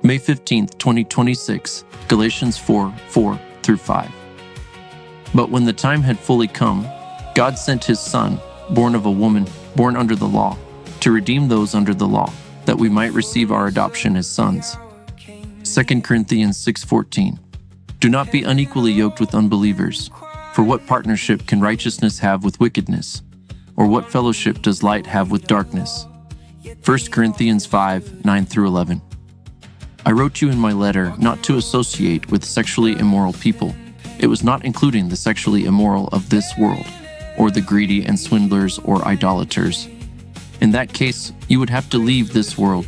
May 15th, 2026, Galatians 4:4-5. But when the time had fully come, God sent his Son, born of a woman, born under the law, to redeem those under the law, that we might receive our adoption as sons. 2 Corinthians 6:14. Do not be unequally yoked with unbelievers, for what partnership can righteousness have with wickedness? Or what fellowship does light have with darkness? 1 Corinthians 5:9-11. I wrote you in my letter not to associate with sexually immoral people. It was not including the sexually immoral of this world, or the greedy and swindlers or idolaters. In that case, you would have to leave this world.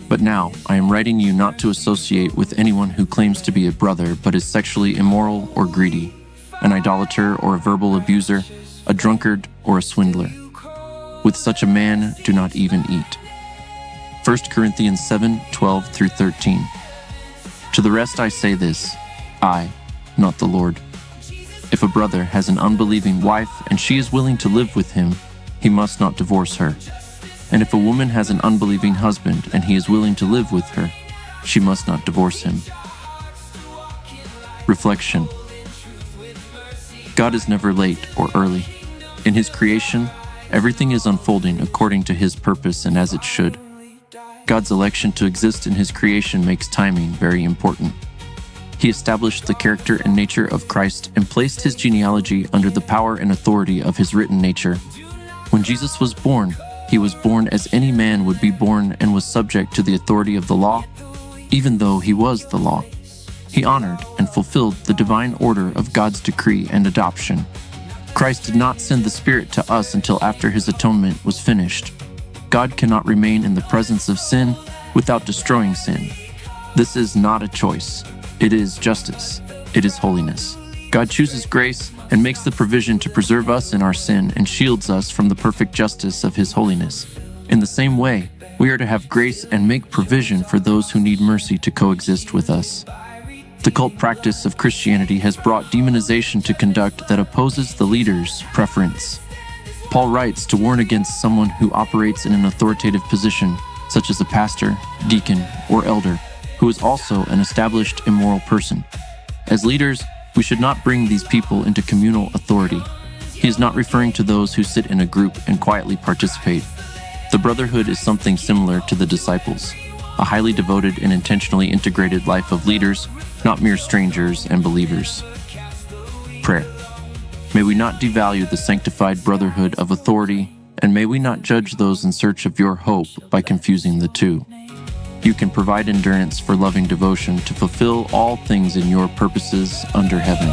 But now, I am writing you not to associate with anyone who claims to be a brother but is sexually immoral or greedy, an idolater or a verbal abuser, a drunkard or a swindler. With such a man, do not even eat. 1 Corinthians 7:12-13. To the rest I say this, I, not the Lord. If a brother has an unbelieving wife and she is willing to live with him, he must not divorce her. And if a woman has an unbelieving husband and he is willing to live with her, she must not divorce him. Reflection. God is never late or early. In his creation, everything is unfolding according to his purpose and as it should. God's election to exist in his creation makes timing very important. He established the character and nature of Christ and placed his genealogy under the power and authority of his written nature. When Jesus was born, he was born as any man would be born and was subject to the authority of the law, even though he was the law. He honored and fulfilled the divine order of God's decree and adoption. Christ did not send the Spirit to us until after his atonement was finished. God cannot remain in the presence of sin without destroying sin. This is not a choice. It is justice. It is holiness. God chooses grace and makes the provision to preserve us in our sin and shields us from the perfect justice of his holiness. In the same way, we are to have grace and make provision for those who need mercy to coexist with us. The cult practice of Christianity has brought demonization to conduct that opposes the leader's preference. Paul writes to warn against someone who operates in an authoritative position, such as a pastor, deacon, or elder, who is also an established immoral person. As leaders, we should not bring these people into communal authority. He is not referring to those who sit in a group and quietly participate. The brotherhood is something similar to the disciples, a highly devoted and intentionally integrated life of leaders, not mere strangers and believers. Prayer. May we not devalue the sanctified brotherhood of authority, and may we not judge those in search of your hope by confusing the two. You can provide endurance for loving devotion to fulfill all things in your purposes under heaven.